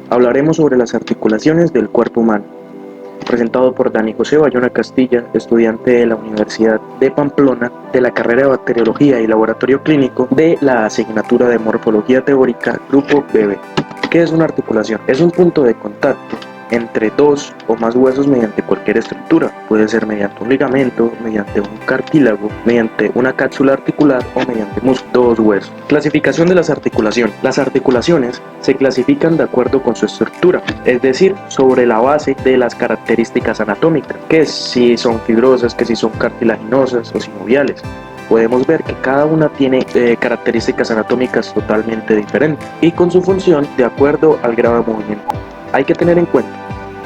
Hablaremos sobre las articulaciones del cuerpo humano, presentado por Dani José Bayona Castilla, estudiante de la Universidad de Pamplona, de la carrera de Bacteriología y Laboratorio Clínico de la asignatura de Morfología Teórica, Grupo BB. ¿Qué es una articulación? Es un punto de contacto entre dos o más huesos mediante cualquier estructura. Puede ser mediante un ligamento, mediante un cartílago, mediante una cápsula articular o mediante dos huesos. Clasificación de las articulaciones. Las articulaciones se clasifican de acuerdo con su estructura, es decir, sobre la base de las características anatómicas, que si son fibrosas, que si son cartilaginosas o sinoviales. Podemos ver que cada una tiene características anatómicas totalmente diferentes y con su función de acuerdo al grado de movimiento. Hay que tener en cuenta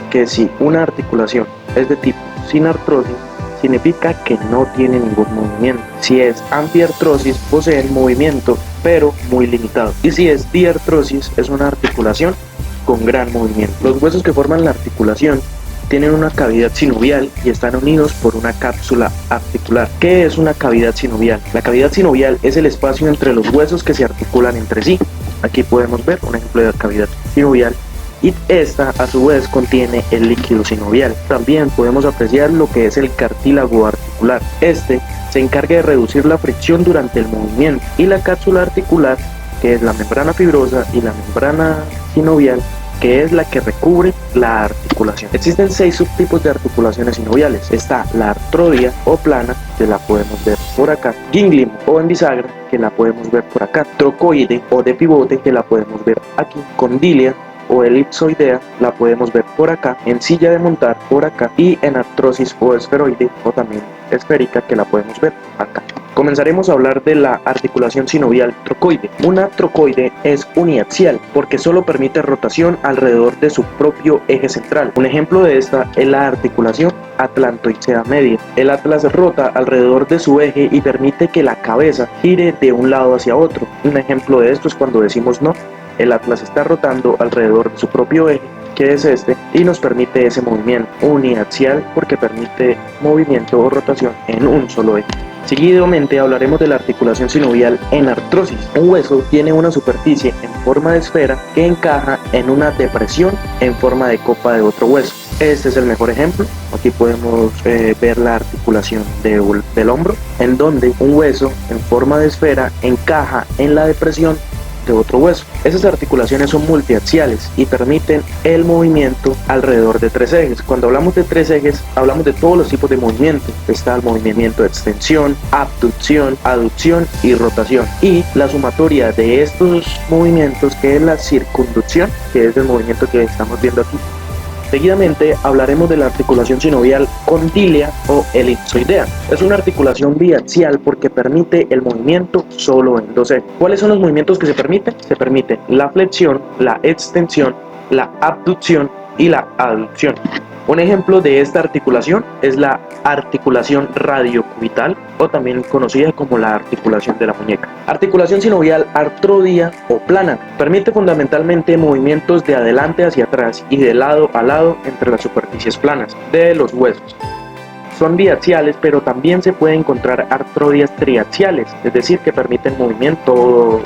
que si una articulación es de tipo sin artrosis, significa que no tiene ningún movimiento. Si es antiartrosis, posee movimiento, pero muy limitado. Y si es diartrosis, es una articulación con gran movimiento. Los huesos que forman la articulación tienen una cavidad sinovial y están unidos por una cápsula articular. ¿Qué es una cavidad sinovial? La cavidad sinovial es el espacio entre los huesos que se articulan entre sí. Aquí podemos ver un ejemplo de la cavidad sinovial. Y esta a su vez contiene el líquido sinovial. También podemos apreciar lo que es el cartílago articular. Este se encarga de reducir la fricción durante el movimiento, y la cápsula articular, que es la membrana fibrosa, y la membrana sinovial, que es la que recubre la articulación. Existen 6 subtipos de articulaciones sinoviales. Está la artrodia o plana, que la podemos ver por acá, gínglimo o en bisagra, que la podemos ver por acá, trocoide o de pivote, que la podemos ver aquí, condilia o elipsoidea, la podemos ver por acá, en silla de montar por acá, y en artrosis o esferoide o también esférica, que la podemos ver acá. Comenzaremos a hablar de la articulación sinovial trocoide. Una trocoide es uniaxial porque solo permite rotación alrededor de su propio eje central. Un ejemplo de esta es la articulación atlantoicea media. El atlas rota alrededor de su eje y permite que la cabeza gire de un lado hacia otro. Un ejemplo de esto es cuando decimos no. El atlas está rotando alrededor de su propio eje, que es este, y nos permite ese movimiento uniaxial porque permite movimiento o rotación en un solo eje. Seguidamente hablaremos de la articulación sinovial en artrosis. Un hueso tiene una superficie en forma de esfera que encaja en una depresión en forma de copa de otro hueso. Este es el mejor ejemplo. Aquí podemos ver la articulación del hombro, en donde un hueso en forma de esfera encaja en la depresión de otro hueso. Esas articulaciones son multiaxiales y permiten el movimiento alrededor de 3 ejes. Cuando hablamos de 3 ejes, hablamos de todos los tipos de movimiento. Está el movimiento de extensión, abducción, aducción y rotación. Y la sumatoria de estos movimientos, que es la circunducción, que es el movimiento que estamos viendo aquí. Seguidamente hablaremos de la articulación sinovial condilia o elipsoidea. Es una articulación biaxial porque permite el movimiento solo en 2 ejes. ¿Cuáles son los movimientos que se permiten? Se permite la flexión, la extensión, la abducción y la aducción. Un ejemplo de esta articulación es la articulación radiocubital, o también conocida como la articulación de la muñeca. Articulación sinovial artrodia o plana. Permite fundamentalmente movimientos de adelante hacia atrás y de lado a lado entre las superficies planas de los huesos. Son biaxiales, pero también se puede encontrar artrodias triaxiales, es decir, que permiten todo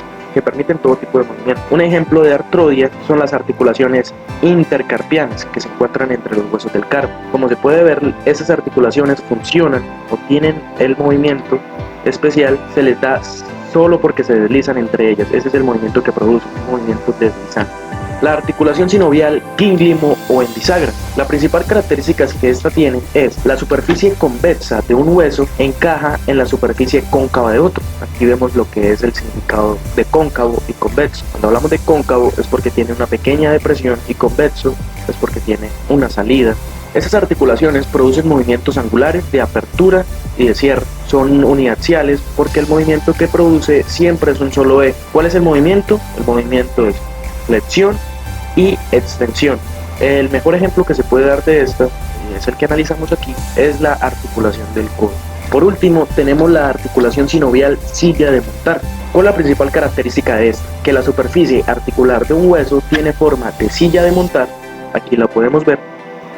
tipo de movimiento. Un ejemplo de artrodia son las articulaciones intercarpianas que se encuentran entre los huesos del carpo. Como se puede ver, esas articulaciones funcionan o tienen el movimiento especial, se les da solo porque se deslizan entre ellas. Ese es el movimiento que produce, un movimiento deslizante. La articulación sinovial gínglimo o en bisagra. La principal característica que esta tiene es la superficie convexa de un hueso encaja en la superficie cóncava de otro. Aquí vemos lo que es el significado de cóncavo y convexo. Cuando hablamos de cóncavo es porque tiene una pequeña depresión y convexo es porque tiene una salida. Esas articulaciones producen movimientos angulares de apertura y de cierre. Son uniaxiales porque el movimiento que produce siempre es un solo eje. ¿Cuál es el movimiento? El movimiento es flexión y extensión. El mejor ejemplo que se puede dar de esta, y es el que analizamos aquí, es la articulación del codo. Por último, tenemos la articulación sinovial silla de montar. ¿Cuál es la principal característica de esta? Que la superficie articular de un hueso tiene forma de silla de montar, aquí la podemos ver,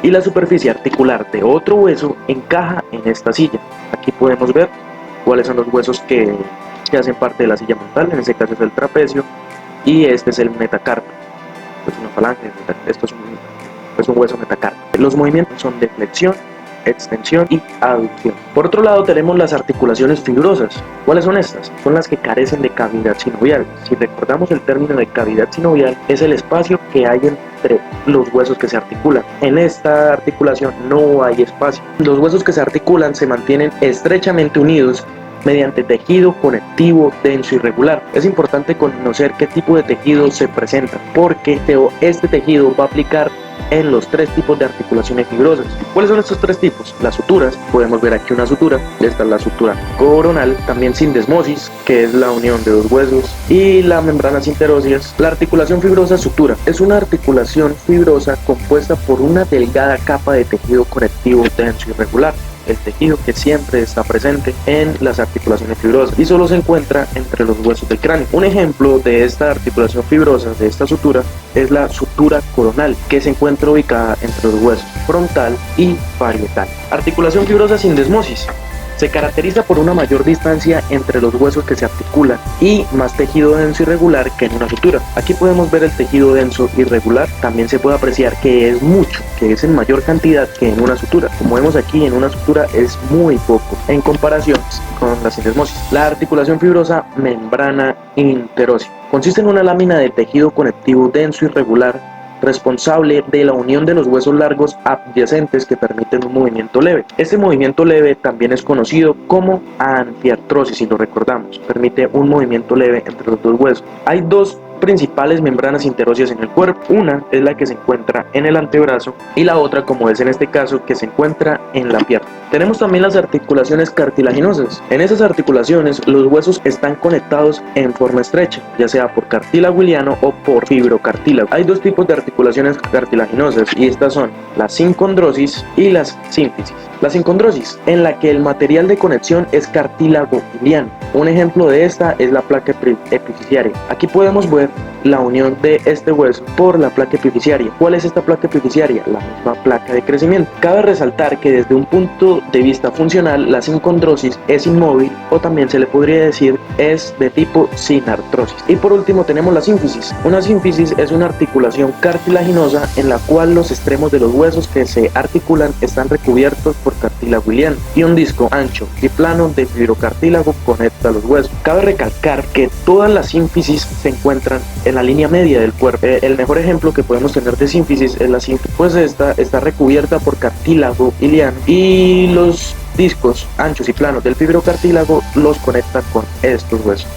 y la superficie articular de otro hueso encaja en esta silla. Aquí podemos ver cuáles son los huesos que hacen parte de la silla montal, en este caso es el trapecio, y este es el metacarpio. esto es una falange, esto es un hueso metacarpio. Los movimientos son de flexión, extensión y aducción. Por otro lado tenemos las articulaciones fibrosas. ¿Cuáles son estas? Son las que carecen de cavidad sinovial. Si recordamos el término de cavidad sinovial, es el espacio que hay entre los huesos que se articulan. En esta articulación no hay espacio. Los huesos que se articulan se mantienen estrechamente unidos mediante tejido conectivo denso y regular. Es importante conocer qué tipo de tejido se presenta, porque este tejido va a aplicar en los tres tipos de articulaciones fibrosas. ¿Cuáles son estos tres tipos? Las suturas, podemos ver aquí una sutura, esta es la sutura coronal, también sindesmosis, que es la unión de dos huesos, y la membrana interóseas. La articulación fibrosa sutura es una articulación fibrosa compuesta por una delgada capa de tejido conectivo denso y regular. El tejido que siempre está presente en las articulaciones fibrosas y solo se encuentra entre los huesos del cráneo. Un ejemplo de esta articulación fibrosa, de esta sutura, es la sutura coronal, que se encuentra ubicada entre los huesos frontal y parietal. Articulación fibrosa sindesmosis. Se caracteriza por una mayor distancia entre los huesos que se articulan y más tejido denso y regular que en una sutura. Aquí podemos ver el tejido denso y regular. También se puede apreciar que es mucho, que es en mayor cantidad que en una sutura. Como vemos aquí, en una sutura es muy poco en comparación con la sindesmosis. La articulación fibrosa membrana interósea consiste en una lámina de tejido conectivo denso y regular responsable de la unión de los huesos largos adyacentes que permiten un movimiento leve. Este movimiento leve también es conocido como anfiartrosis, si lo recordamos. Permite un movimiento leve entre los dos huesos. Hay dos principales membranas interóseas en el cuerpo. Una es la que se encuentra en el antebrazo y la otra, como es en este caso, que se encuentra en la pierna. Tenemos también las articulaciones cartilaginosas. En esas articulaciones los huesos están conectados en forma estrecha, ya sea por cartílago iliano o por fibrocartílago. Hay dos tipos de articulaciones cartilaginosas y estas son la sincondrosis y las sínfisis. La sincondrosis, en la que el material de conexión es cartílago iliano. Un ejemplo de esta es la placa epifisiaria. Aquí podemos ver la unión de este hueso por la placa epifisiaria. ¿Cuál es esta placa epifisiaria? La misma placa de crecimiento. Cabe resaltar que desde un punto de vista funcional, la sincondrosis es inmóvil, o también se le podría decir es de tipo sinartrosis. Y por último tenemos la sínfisis. Una sínfisis es una articulación cartilaginosa en la cual los extremos de los huesos que se articulan están recubiertos por cartílago iliano y un disco ancho y plano de fibrocartílago conecta los huesos. Cabe recalcar que todas las sínfisis se encuentran en la línea media del cuerpo. El mejor ejemplo que podemos tener de sínfisis es la sínfisis, pues esta está recubierta por cartílago iliano y los discos anchos y planos del fibrocartílago los conectan con estos huesos.